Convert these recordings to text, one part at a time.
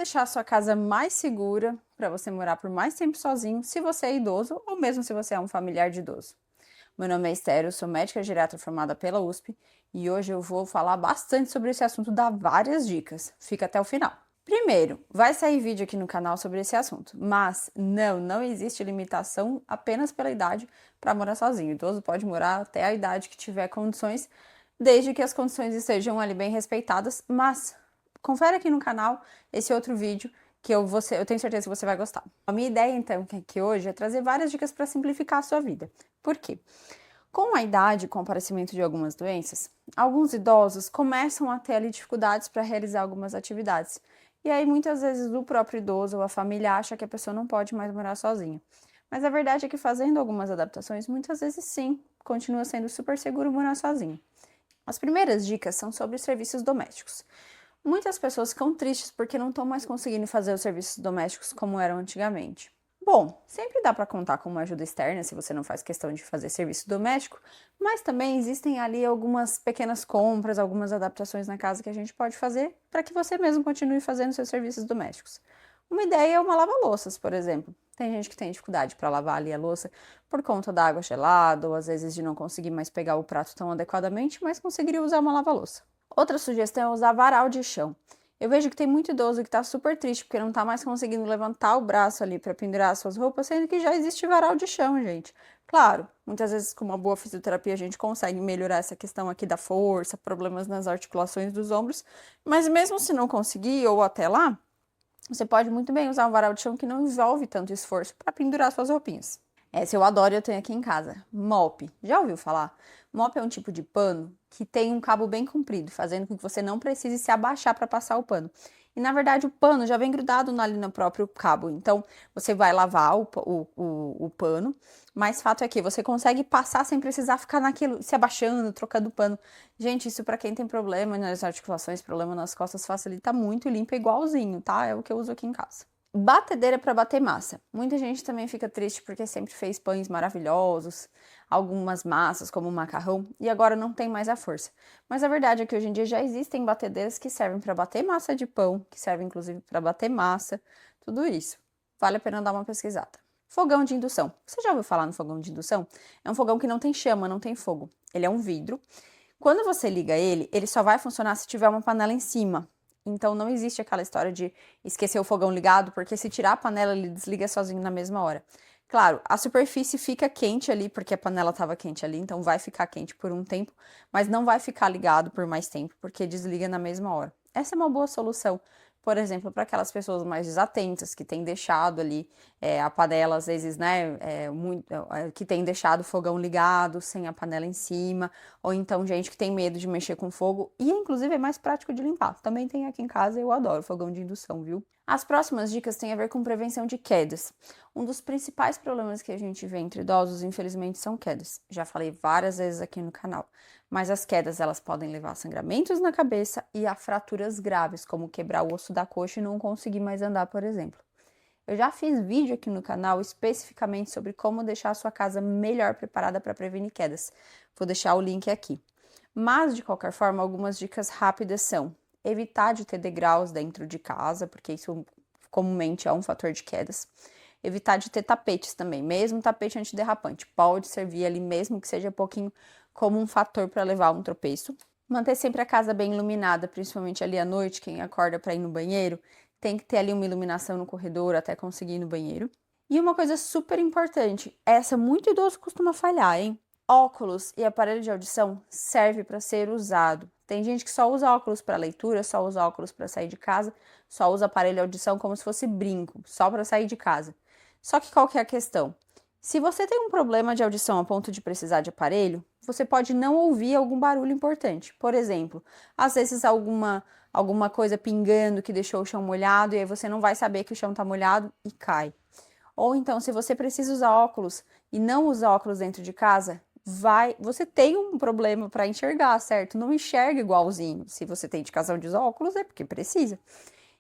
deixar a sua casa mais segura para você morar por mais tempo sozinho, se você é idoso ou mesmo se você é um familiar de idoso. Meu nome é Esther, eu sou médica geriatra formada pela USP e hoje eu vou falar bastante sobre esse assunto, dar várias dicas. Fica até o final. Primeiro, vai sair vídeo aqui no canal sobre esse assunto, mas não existe limitação apenas pela idade para morar sozinho. O idoso pode morar até a idade que tiver condições, desde que as condições estejam ali bem respeitadas, mas confere aqui no canal esse outro vídeo que eu tenho certeza que você vai gostar. A minha ideia, então, aqui hoje é trazer várias dicas para simplificar a sua vida. Por quê? Com a idade e com o aparecimento de algumas doenças, alguns idosos começam a ter ali dificuldades para realizar algumas atividades. E aí, muitas vezes, o próprio idoso ou a família acha que a pessoa não pode mais morar sozinha. Mas a verdade é que fazendo algumas adaptações, muitas vezes sim, continua sendo super seguro morar sozinho. As primeiras dicas são sobre os serviços domésticos. Muitas pessoas ficam tristes porque não estão mais conseguindo fazer os serviços domésticos como eram antigamente. Bom, sempre dá para contar com uma ajuda externa se você não faz questão de fazer serviço doméstico, mas também existem ali algumas pequenas compras, algumas adaptações na casa que a gente pode fazer para que você mesmo continue fazendo seus serviços domésticos. Uma ideia é uma lava-louças, por exemplo. Tem gente que tem dificuldade para lavar ali a louça por conta da água gelada ou às vezes de não conseguir mais pegar o prato tão adequadamente, mas conseguiria usar uma lava-louça. Outra sugestão é usar varal de chão. Eu vejo que tem muito idoso que está super triste porque não está mais conseguindo levantar o braço ali para pendurar as suas roupas, sendo que já existe varal de chão, gente. Claro, muitas vezes com uma boa fisioterapia a gente consegue melhorar essa questão aqui da força, problemas nas articulações dos ombros, mas mesmo se não conseguir ou até lá, você pode muito bem usar um varal de chão que não envolve tanto esforço para pendurar suas roupinhas. Essa eu adoro e eu tenho aqui em casa. Mop. Já ouviu falar? Mop é um tipo de pano que tem um cabo bem comprido, fazendo com que você não precise se abaixar para passar o pano. E na verdade o pano já vem grudado ali no próprio cabo. Então você vai lavar o pano, mas fato é que você consegue passar sem precisar ficar naquilo, se abaixando, trocando o pano. Gente, isso para quem tem problema nas articulações, problema nas costas, facilita muito e limpa igualzinho, tá? É o que eu uso aqui em casa. Batedeira para bater massa. Muita gente também fica triste porque sempre fez pães maravilhosos, algumas massas como macarrão e agora não tem mais a força. Mas a verdade é que hoje em dia já existem batedeiras que servem para bater massa de pão, que servem inclusive para bater massa, tudo isso. Vale a pena dar uma pesquisada. Fogão de indução. Você já ouviu falar no fogão de indução? É um fogão que não tem chama, não tem fogo. Ele é um vidro. Quando você liga ele, ele só vai funcionar se tiver uma panela em cima. Então não existe aquela história de esquecer o fogão ligado, porque se tirar a panela ele desliga sozinho na mesma hora. Claro, a superfície fica quente ali, porque a panela estava quente ali, então vai ficar quente por um tempo, mas não vai ficar ligado por mais tempo, porque desliga na mesma hora. Essa é uma boa solução, por exemplo, para aquelas pessoas mais desatentas, que têm deixado ali a panela, às vezes, né, que tem deixado o fogão ligado, sem a panela em cima, ou então gente que tem medo de mexer com fogo, e inclusive é mais prático de limpar. Também tem aqui em casa, eu adoro fogão de indução, viu? As próximas dicas têm a ver com prevenção de quedas. Um dos principais problemas que a gente vê entre idosos, infelizmente, são quedas. Já falei várias vezes aqui no canal. Mas as quedas, elas podem levar a sangramentos na cabeça e a fraturas graves, como quebrar o osso da coxa e não conseguir mais andar, por exemplo. Eu já fiz vídeo aqui no canal especificamente sobre como deixar a sua casa melhor preparada para prevenir quedas. Vou deixar o link aqui. Mas, de qualquer forma, algumas dicas rápidas são: evitar de ter degraus dentro de casa, porque isso comumente é um fator de quedas. Evitar de ter tapetes também, mesmo tapete antiderrapante, pode servir ali, mesmo que seja pouquinho, como um fator para levar a um tropeço. Manter sempre a casa bem iluminada, principalmente ali à noite, quem acorda para ir no banheiro, tem que ter ali uma iluminação no corredor até conseguir ir no banheiro. E uma coisa super importante, essa muito idoso costuma falhar, hein? Óculos e aparelho de audição serve para ser usado. Tem gente que só usa óculos para leitura, só usa óculos para sair de casa, só usa aparelho de audição como se fosse brinco, só para sair de casa. Só que qual que é a questão? Se você tem um problema de audição a ponto de precisar de aparelho, você pode não ouvir algum barulho importante. Por exemplo, às vezes alguma coisa pingando que deixou o chão molhado e aí você não vai saber que o chão está molhado e cai. Ou então, se você precisa usar óculos e não usa óculos dentro de casa, você tem um problema para enxergar, certo? Não enxerga igualzinho. Se você tem indicação de usar óculos, é porque precisa.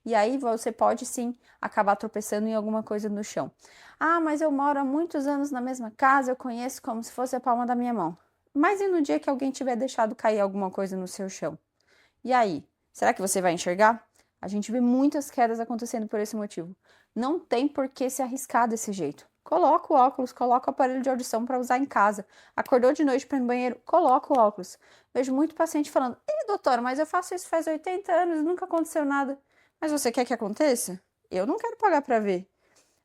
E aí você pode sim acabar tropeçando em alguma coisa no chão. Ah, mas eu moro há muitos anos na mesma casa, eu conheço como se fosse a palma da minha mão. Mas e no dia que alguém tiver deixado cair alguma coisa no seu chão? E aí? Será que você vai enxergar? A gente vê muitas quedas acontecendo por esse motivo. Não tem por que se arriscar desse jeito. Coloca o óculos, coloca o aparelho de audição para usar em casa. Acordou de noite para ir no banheiro, coloca o óculos. Vejo muito paciente falando: "Ei, doutora, mas eu faço isso faz 80 anos, nunca aconteceu nada." Mas você quer que aconteça? Eu não quero pagar para ver.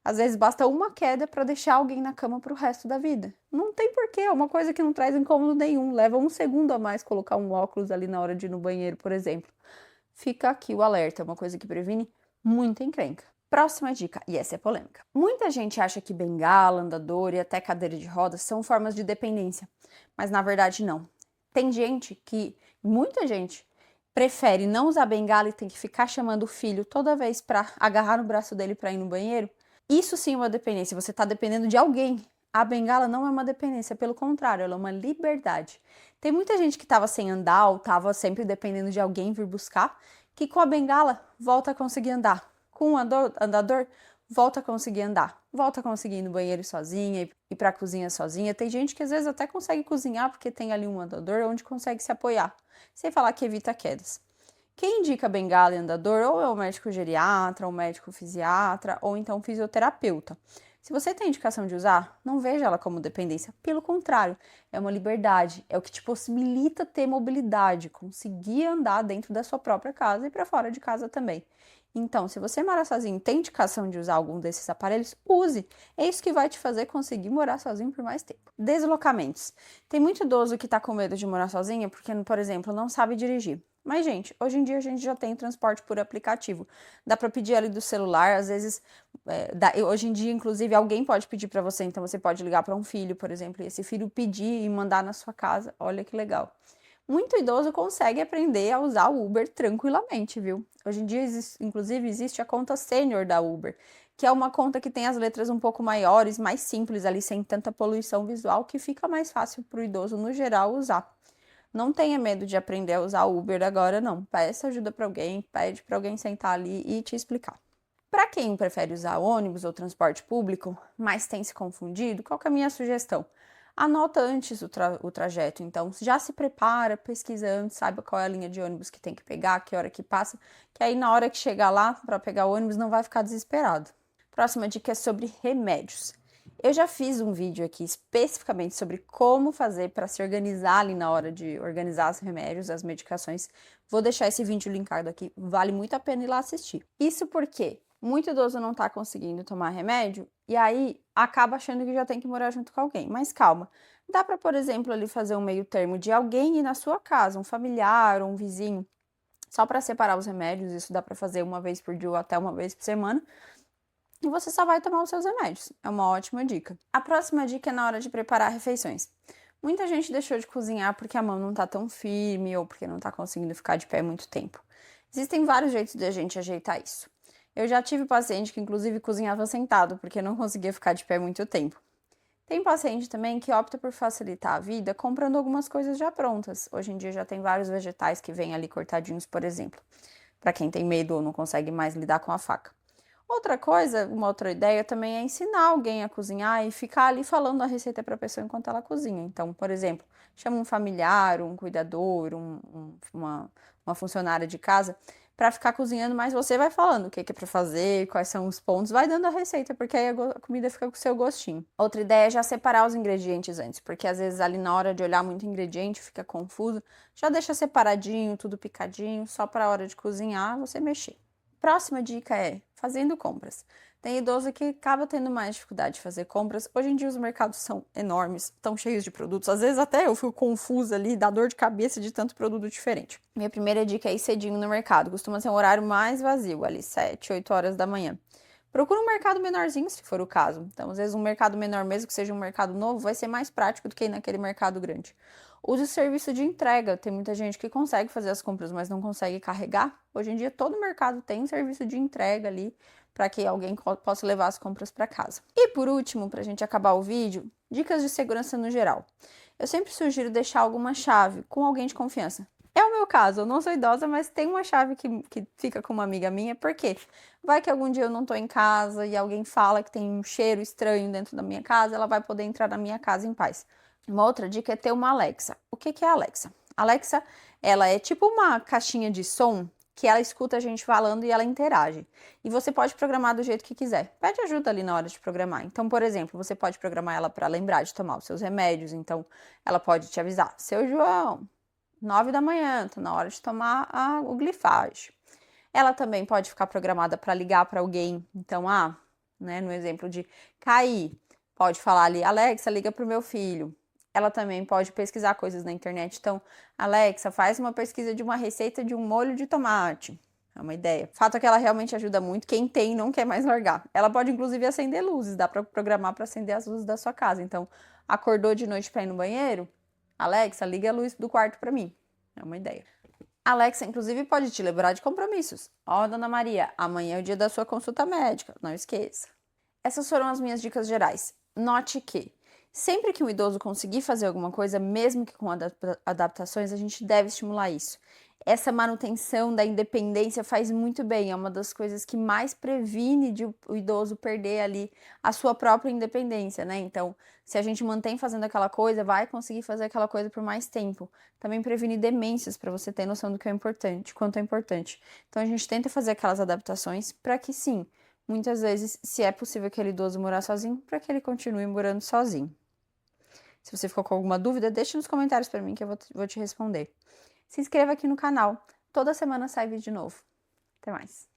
Às vezes basta uma queda para deixar alguém na cama para o resto da vida. Não tem porquê, é uma coisa que não traz incômodo nenhum. Leva um segundo a mais colocar um óculos ali na hora de ir no banheiro, por exemplo. Fica aqui o alerta, é uma coisa que previne muita encrenca. Próxima dica, e essa é polêmica. Muita gente acha que bengala, andador e até cadeira de rodas são formas de dependência, mas na verdade não. Tem muita gente, prefere não usar bengala e tem que ficar chamando o filho toda vez para agarrar no braço dele para ir no banheiro. Isso sim é uma dependência, você está dependendo de alguém. A bengala não é uma dependência, pelo contrário, ela é uma liberdade. Tem muita gente que estava sem andar ou estava sempre dependendo de alguém vir buscar, que com a bengala volta a conseguir andar. Com o andador, volta a conseguir andar. Volta a conseguir ir no banheiro sozinha, ir para a cozinha sozinha. Tem gente que às vezes até consegue cozinhar porque tem ali um andador onde consegue se apoiar. Sem falar que evita quedas. Quem indica bengala e andador ou é o médico geriatra, ou médico fisiatra, ou então fisioterapeuta. Se você tem indicação de usar, não veja ela como dependência. Pelo contrário, é uma liberdade, é o que te possibilita ter mobilidade, conseguir andar dentro da sua própria casa e para fora de casa também. Então, se você mora sozinho e tem indicação de usar algum desses aparelhos, use. É isso que vai te fazer conseguir morar sozinho por mais tempo. Deslocamentos. Tem muito idoso que está com medo de morar sozinho porque, por exemplo, não sabe dirigir. Mas, gente, hoje em dia a gente já tem transporte por aplicativo. Dá para pedir ali do celular, às vezes, hoje em dia, inclusive, alguém pode pedir para você. Então, você pode ligar para um filho, por exemplo, e esse filho pedir e mandar na sua casa. Olha que legal. Muito idoso consegue aprender a usar o Uber tranquilamente, viu? Hoje em dia, inclusive, existe a conta sênior da Uber, que é uma conta que tem as letras um pouco maiores, mais simples ali, sem tanta poluição visual, que fica mais fácil para o idoso, no geral, usar. Não tenha medo de aprender a usar o Uber agora, não. Peça ajuda para alguém, pede para alguém sentar ali e te explicar. Para quem prefere usar ônibus ou transporte público, mas tem se confundido, qual que é a minha sugestão? Anota antes o trajeto, então já se prepara, pesquisa antes, saiba qual é a linha de ônibus que tem que pegar, que hora que passa, que aí na hora que chegar lá para pegar o ônibus não vai ficar desesperado. Próxima dica é sobre remédios. Eu já fiz um vídeo aqui especificamente sobre como fazer para se organizar ali na hora de organizar os remédios, as medicações. Vou deixar esse vídeo linkado aqui, vale muito a pena ir lá assistir. Isso porque muito idoso não está conseguindo tomar remédio e aí acaba achando que já tem que morar junto com alguém. Mas calma, dá para, por exemplo, ali fazer um meio termo de alguém ir na sua casa, um familiar ou um vizinho, só para separar os remédios. Isso dá para fazer uma vez por dia ou até uma vez por semana. E você só vai tomar os seus remédios. É uma ótima dica. A próxima dica é na hora de preparar refeições. Muita gente deixou de cozinhar porque a mão não tá tão firme ou porque não tá conseguindo ficar de pé muito tempo. Existem vários jeitos de a gente ajeitar isso. Eu já tive paciente que inclusive cozinhava sentado porque não conseguia ficar de pé muito tempo. Tem paciente também que opta por facilitar a vida comprando algumas coisas já prontas. Hoje em dia já tem vários vegetais que vêm ali cortadinhos, por exemplo, para quem tem medo ou não consegue mais lidar com a faca. Outra coisa, uma outra ideia também é ensinar alguém a cozinhar e ficar ali falando a receita para a pessoa enquanto ela cozinha. Então, por exemplo, chama um familiar, um cuidador, uma funcionária de casa para ficar cozinhando, mas você vai falando o que é para fazer, quais são os pontos, vai dando a receita, porque aí a comida fica com o seu gostinho. Outra ideia é já separar os ingredientes antes, porque às vezes ali na hora de olhar muito ingrediente fica confuso, já deixa separadinho, tudo picadinho, só para a hora de cozinhar você mexer. Próxima dica é fazendo compras. Tem idoso que acaba tendo mais dificuldade de fazer compras. Hoje em dia os mercados são enormes, estão cheios de produtos. Às vezes até eu fico confusa ali, dá dor de cabeça de tanto produto diferente. Minha primeira dica é ir cedinho no mercado. Costuma ser um horário mais vazio, ali 7, 8 horas da manhã. Procura um mercado menorzinho, se for o caso. Então, às vezes, um mercado menor, mesmo que seja um mercado novo, vai ser mais prático do que ir naquele mercado grande. Use o serviço de entrega. Tem muita gente que consegue fazer as compras, mas não consegue carregar. Hoje em dia, todo mercado tem um serviço de entrega ali para que alguém possa levar as compras para casa. E por último, para a gente acabar o vídeo, dicas de segurança no geral. Eu sempre sugiro deixar alguma chave com alguém de confiança. É o meu caso, eu não sou idosa, mas tem uma chave que fica com uma amiga minha, porque vai que algum dia eu não tô em casa e alguém fala que tem um cheiro estranho dentro da minha casa, ela vai poder entrar na minha casa em paz. Uma outra dica é ter uma Alexa. O que é a Alexa? A Alexa, ela é tipo uma caixinha de som que ela escuta a gente falando e ela interage. E você pode programar do jeito que quiser. Pede ajuda ali na hora de programar. Então, por exemplo, você pode programar ela para lembrar de tomar os seus remédios. Então, ela pode te avisar: seu João, 9 da manhã, tá na hora de tomar o glifage. Ela também pode ficar programada para ligar para alguém. Então, né, no exemplo de cair, pode falar ali: Alexa, liga para o meu filho. Ela também pode pesquisar coisas na internet. Então, Alexa, faz uma pesquisa de uma receita de um molho de tomate. É uma ideia. O fato é que ela realmente ajuda muito. Quem tem não quer mais largar. Ela pode, inclusive, acender luzes. Dá para programar para acender as luzes da sua casa. Então, acordou de noite para ir no banheiro? Alexa, liga a luz do quarto para mim. É uma ideia. Alexa, inclusive, pode te lembrar de compromissos. Ó, Dona Maria, amanhã é o dia da sua consulta médica. Não esqueça. Essas foram as minhas dicas gerais. Note que sempre que um idoso conseguir fazer alguma coisa, mesmo que com adaptações, a gente deve estimular isso. Essa manutenção da independência faz muito bem, é uma das coisas que mais previne de o idoso perder ali a sua própria independência, né? Então, se a gente mantém fazendo aquela coisa, vai conseguir fazer aquela coisa por mais tempo. Também previne demências, para você ter noção do que é importante, quanto é importante. Então, a gente tenta fazer aquelas adaptações para que sim, muitas vezes, se é possível aquele idoso morar sozinho, para que ele continue morando sozinho. Se você ficou com alguma dúvida, deixe nos comentários para mim que eu vou te responder. Se inscreva aqui no canal. Toda semana sai vídeo novo. Até mais.